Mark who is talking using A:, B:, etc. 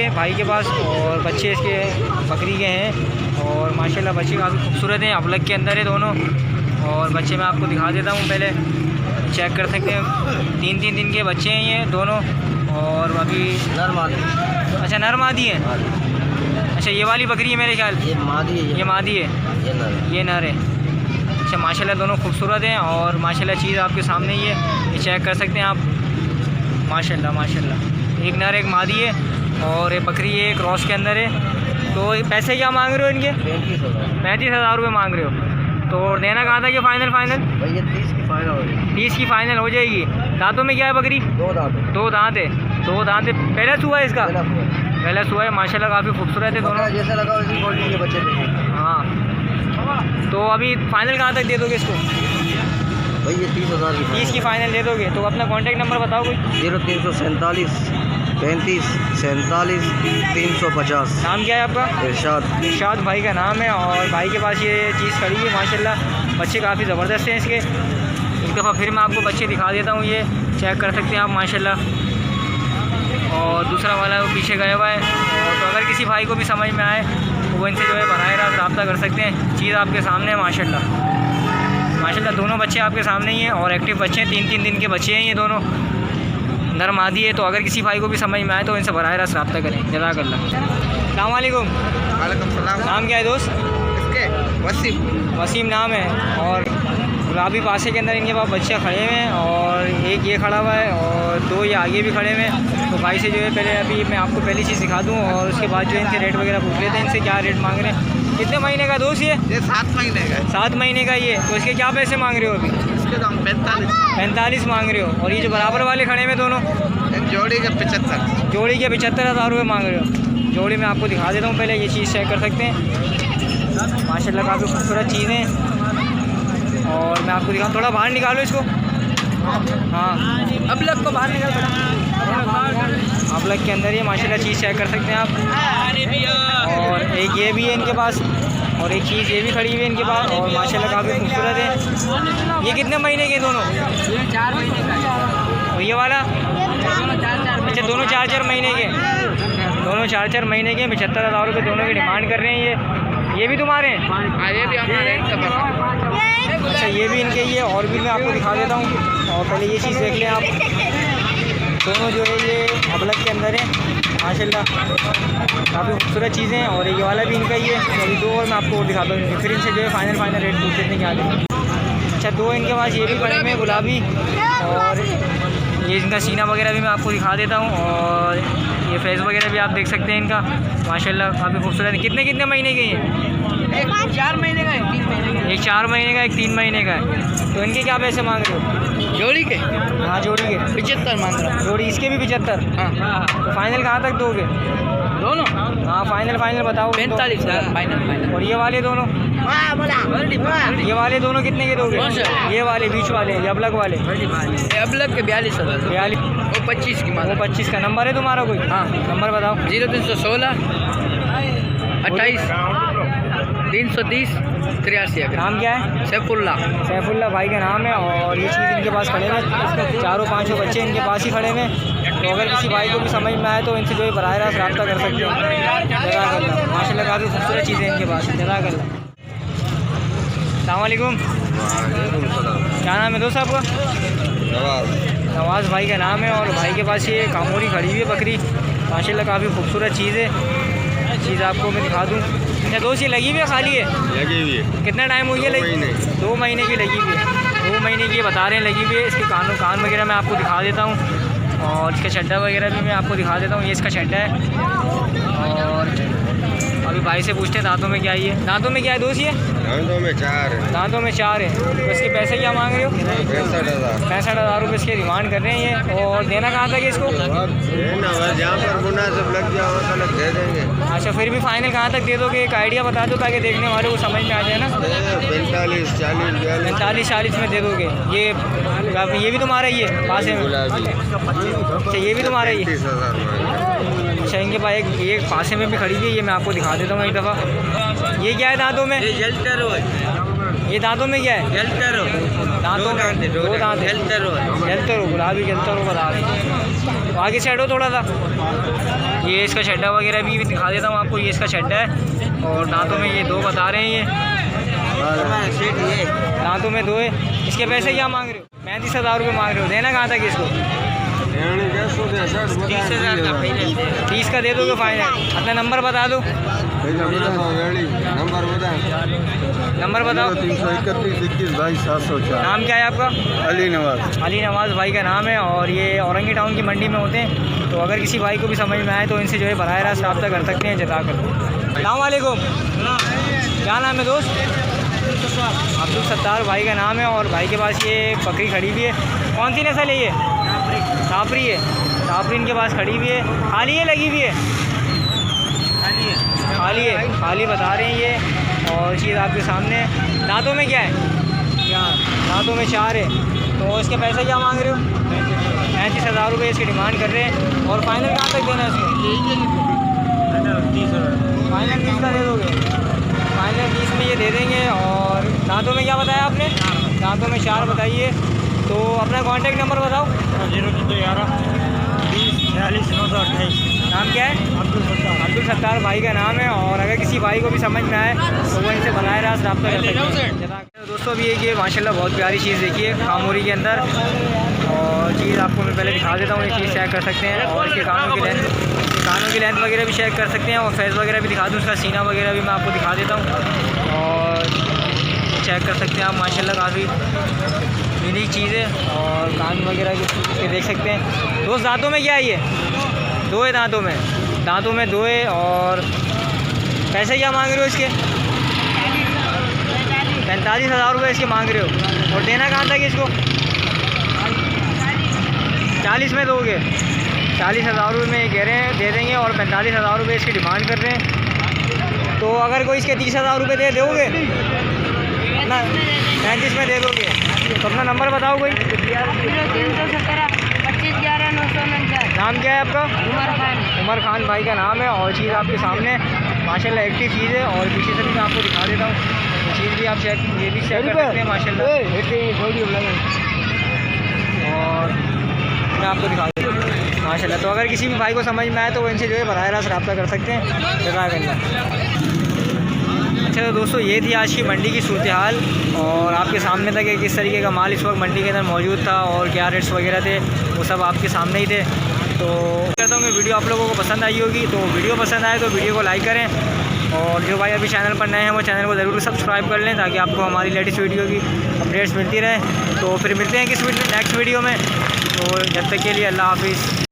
A: ये भाई के पास, और बच्चे इसके बकरी के हैं और माशाल्लाह बच्चे काफ़ी खूबसूरत हैं, अबलग के अंदर है दोनों। और बच्चे मैं आपको दिखा देता हूँ, पहले चेक कर सकते हैं। 3-3 दिन के बच्चे हैं ये दोनों, और अभी
B: नर मादी।
A: अच्छा नर मादी है। अच्छा ये वाली बकरी है मेरे ख्याल,
B: ये मादी है,
A: ये मादी है, ये नर है। अच्छा माशाल्लाह दोनों खूबसूरत हैं और माशाल्लाह चीज़ आपके सामने ही है, ये चेक कर सकते हैं आप। माशाल्लाह माशाल्लाह, एक नर एक मादी है और ये बकरी है क्रॉस के अंदर है। तो पैसे क्या मांग रहे हो इनके? 35,000 रुपये मांग रहे हो। तो देना कहाँ तक है फाइनल?
B: भैया 30 की फाइनल हो जाएगी।
A: 30 की फाइनल हो जाएगी। दांतों में क्या है बकरी?
B: 2 दांत।
A: 2 दांत है। 2 दांत है। पहला सुआ है इसका? पहला सुआ है। माशाल्लाह काफ़ी खूबसूरत है दोनों।
B: जैसा लगा वैसे क्वालिटी के बच्चे देंगे।
A: हाँ तो अभी फाइनल कहाँ तक दे दोगे इसको?
B: भैया 30,000 की।
A: 30 की फाइनल दे दोगे। तो अपना कॉन्टैक्ट नंबर बताओ कोई।
B: 0347 35 47 350।
A: नाम क्या है आपका?
B: इरशाद
A: भाई का नाम है, और भाई के पास ये चीज़ खड़ी है माशाल्लाह। बच्चे काफ़ी ज़बरदस्त हैं इसके। एक दफ़ा फिर मैं आपको बच्चे दिखा देता हूँ, ये चेक कर सकते हैं आप माशाल्लाह। और दूसरा वाला वो पीछे गया हुआ है। और तो अगर किसी भाई को भी समझ में आए तो वो इनसे जो है बराह रास्त रब्ता कर सकते हैं। चीज़ आपके सामने है माशाल्लाह। दोनों बच्चे आपके सामने ही हैं और एक्टिव बच्चे हैं। 3-3 दिन के बच्चे हैं ये दोनों, नर मादी है। तो अगर किसी भाई को भी समझ में आए तो इनसे बराह रास्त रब्ता करें। जज़ाकल्लाह। अस्सलाम वालेकुम।
B: वालेकुम सलाम।
A: नाम क्या है दोस्त?
B: इसके
A: वसीम नाम है। और गुलाबी पासे के अंदर इनके पास बच्चे खड़े हुए हैं, और एक ये खड़ा हुआ है और 2 ये आगे भी खड़े हुए हैं। तो भाई से जो है पहले अभी मैं आपको पहली चीज़ दिखा दूँ और उसके बाद जो इनसे रेट वगैरह पूछ लेते हैं इनसे क्या रेट मांग रहे हैं। कितने महीने का दोस्त ये?
B: 7 महीने का।
A: 7 महीने का ये। तो इसके क्या पैसे मांग रहे हो अभी?
B: इसके दाम
A: 45 मांग रहे हो। और ये जो बराबर वाले खड़े हुए दोनों?
B: जोड़ी के 75।
A: जोड़ी के 75,000 रुपये मांग रहे हो। जोड़ी में आपको दिखा देता हूँ, पहले ये चीज़ चेक कर सकते हैं। माशाल्लाह काफ़ी खूबसूरत चीज़ें। और मैं आपको दिखाऊँ, थोड़ा बाहर निकालो इसको। हाँ अबलग को बाहर निकाल पड़ा। अबलग के अंदर ये माशाल्लाह चीज़ चेक कर सकते हैं आप। और एक ये भी है इनके पास, और एक चीज़ ये भी खड़ी हुई है इनके पास, और माशाल्लाह काफ़ी खूबसूरत है। ये कितने महीने के दोनों?
C: 4 महीने का।
A: और ये वाला? अच्छा दोनों 4-4 महीने के। दोनों 4-4 महीने के। 75,000 रुपये दोनों की डिमांड कर रहे हैं। ये भी तुम्हारे हैं?
B: हाँ ये भी हमारे।
A: अच्छा ये भी इनके ही है। और भी मैं आपको दिखा देता हूँ। और पहले ये चीज़ देख लें आप। दोनों जो है ये अबलग के अंदर है माशाल्लाह, काफ़ी खूबसूरत चीज़ें हैं। और ये वाला भी इनका ही है। तो अभी 2 और मैं आपको दिखाता हूँ, फिर इनसे जो है फाइनल रेट पूछ लेते हैं क्या दें। अच्छा 2 इनके पास ये भी खड़े में गुलाबी, और ये इनका सीना वगैरह भी मैं आपको दिखा देता हूँ। और ये फेस वगैरह भी आप देख सकते हैं इनका माशाल्लाह काफ़ी खूबसूरत है। कितने महीने के हैं?
C: एक 4 महीने का, 3 महीने का।
A: एक 4 महीने का, एक 3 महीने का है। तो इनके क्या पैसे मांग रहे हो?
C: जोड़ी के?
A: हाँ जोड़ी के
C: 75 मांग रहा हूँ।
A: जोड़ी इसके भी 75।
C: हाँ
A: तो फाइनल कहाँ तक दोगे?
C: दोनों?
A: हाँ फाइनल बताओ।
C: 45,000 फाइनल।
A: और ये वाले दोनों? ये वाले दोनों कितने के दोगे?
C: कौन से?
A: ये वाले बीच वाले, ये अबलग वाले?
C: अबलग के 42,000।
A: 42।
C: वो 25 की मांग।
A: वो 25 का। नंबर है तुम्हारा कोई?
C: हाँ
A: नंबर बताओ।
C: 0316 28 330 83।
A: नाम क्या है?
C: सैफुल्ला
A: भाई का नाम है। और ये चीज़ इनके पास खड़े हैं, 4-5 बच्चे इनके पास ही खड़े हैं। तो अगर किसी भाई को भी समझ में आए तो इनसे जो है बराह रास्त रब्ता कर सकते हैं। जज़ाकल्लाह। माशाल्लाह काफ़ी खूबसूरत चीज़ें इनके पास। जज़ाकल्लाह। अस्सलाम वालेकुम। क्या नाम है दोस्त आपका? नवाज़ भाई का नाम है। और भाई के पास ये कामोरी खड़ी हुई है बकरी, माशाल्लाह काफ़ी खूबसूरत चीज़ है। चीज़ आपको मैं दिखा दूँ। अच्छा दोस्त ये लगी हुई है खाली है?
B: लगी हुई है।
A: कितना टाइम हुई है लगी? 2 महीने की लगी हुई है। 2 महीने की बता रहे हैं लगी हुई है। इसके कान वगैरह मैं आपको दिखा देता हूँ, और इसका छड्डा वगैरह भी मैं आपको दिखा देता हूँ। ये इसका छड्डा है। और अभी भाई से पूछते हैं दांतों में क्या ही है। दांतों में क्या है दोस्त ये?
B: दांतों में 4 है।
A: दांतों में 4 है। तो इसके पैसे क्या मांग रहे हो? 65,000 रुपये इसके डिमांड कर रहे हैं ये। और देना कहाँ तक है इसको?
B: जहाँ पर मुनासिब लग जाए वहाँ तक दे देंगे।
A: अच्छा फिर भी फाइनल कहाँ तक दे दोगे? एक आइडिया बता दो ताकि देखने वाले को समझ में आ जाए ना। 45-40 में दे दोगे। ये भी तुम्हारा ही है पास में? अच्छा ये भी तुम्हारा ही है। अच्छा इनके पास एक पासे में भी खड़ी हुई है, ये मैं आपको दिखा देता हूँ एक दफ़ा। ये क्या है दांतों में? ये दांतों में क्या है? दांतों में 2 दांत है। गुलाबी बता रहे हैं। तो आगे से हटो थोड़ा सा। ये इसका शड्डा वगैरह भी दिखा देता हूँ आपको। ये इसका शड्डा है और दांतों में ये 2 बता रहे हैं। ये दांतों में 2 है। इसके पैसे क्या मांग रहे हो? 35,000 रुपये मांग रहे हो। देना कहाँ तक इसको? 30 का दे दोगे फाइनल? अपना नंबर बता दो। नंबर बताओ।
B: 331
A: नाम क्या है आपका?
B: अली नवाज।
A: अली नवाज़ भाई का नाम है और ये औरंगी टाउन की मंडी में होते हैं। तो अगर किसी भाई को भी समझ में आए तो इनसे जो है बराह रास्त रब्ता कर सकते हैं। जज़ाकल्लाह। अस्सलाम वालेकुम। क्या नाम है दोस्त? अब्दुल सत्तार भाई का नाम है और भाई के पास ये बकरी खड़ी हुई है। कौन सी नस्ल है ये? साफरी है। साफरी इनके पास खड़ी हुई है। खाली है लगी हुई है? खाली है। खाली बता रहे हैं ये। और चीज़ आपके सामने। दांतों में क्या है? दांतों में 4 है। तो इसके पैसे क्या मांग रहे हो? 35,000 रुपये इसकी डिमांड कर रहे हैं। और फाइनल कहाँ तक देना है इसको? फाइनल 30 का दे दोगे? फाइनल 30 में ये दे देंगे। और दांतों में क्या बताया आपने? दांतों में 4 बताइए। तो अपना कॉन्टैक्ट नंबर बताओ।
B: 0211 20 46 928।
A: नाम क्या है? अब्दुल सत्तार भाई का नाम है। और अगर किसी भाई को भी समझ में आए तो वो इनसे बनाए रास्त रब्ता कर सकते हैं। दोस्तों अभी एक ये माशाल्लाह बहुत प्यारी चीज़ देखिए खामोरी के अंदर। और चीज़ आपको मैं पहले दिखा देता हूँ। ये चीज़ चेक कर सकते हैं। और इसके कानों की लेंथ वगैरह भी चेक कर सकते हैं। और फेस वगैरह भी दिखा दूँ। उसका सीना वगैरह भी मैं आपको दिखा देता हूँ। और चेक कर सकते हैं आप माशाल्लाह काफ़ी यूनिक चीज़ है। और कान वगैरह के देख सकते हैं। दोस्त दांतों में क्या है? ये 2 है दांतों में। दांतों में 2 है। और पैसे क्या मांग रहे हो इसके? 45,000 रुपये इसके मांग रहे हो। और देना कहाँ तक इसको? 40 में दोगे? 40,000 रुपये में ये कह रहे हैं दे देंगे। और 45,000 रुपये इसकी डिमांड कर रहे हैं। तो अगर कोई इसके 30,000 रुपये दे दोगे ना? 35 में दे दोगे? तो अपना नंबर बताओ कोई।
D: 0317 25 11 949।
A: नाम क्या है आपका?
D: उमर
A: खान भाई का नाम है। और चीज़ आपके सामने माशाल्लाह एक्टिव चीज़ है। और पीछे से भी मैं आपको दिखा देता हूँ। चीज़ भी आप चेक ये भी चेक कर सकते हैं माशाल्लाह। और मैं आपको दिखा देता हूँ माशाल्लाह। तो अगर किसी भी भाई को समझ में आए तो वो इनसे जो है बराह रास्त रब्ता कर सकते हैं। जज़ाकल्लाह। अच्छा तो दोस्तों ये थी आज की मंडी की सूरत हाल। और आपके सामने था कि किस तरीके का माल इस वक्त मंडी के अंदर मौजूद था और क्या रेट्स वगैरह थे वो सब आपके सामने ही थे। तो कहता हूँ कि वीडियो आप लोगों को पसंद आई होगी। तो वीडियो पसंद आए तो वीडियो को लाइक करें। और जो भाई अभी चैनल पर नए हैं वो चैनल को ज़रूर सब्सक्राइब कर लें ताकि आपको हमारी लेटेस्ट वीडियो की अपडेट्स मिलती रहें। तो फिर मिलते हैं किस नेक्स्ट वीडियो में। तो जब तक के लिए अल्लाह हाफिज़।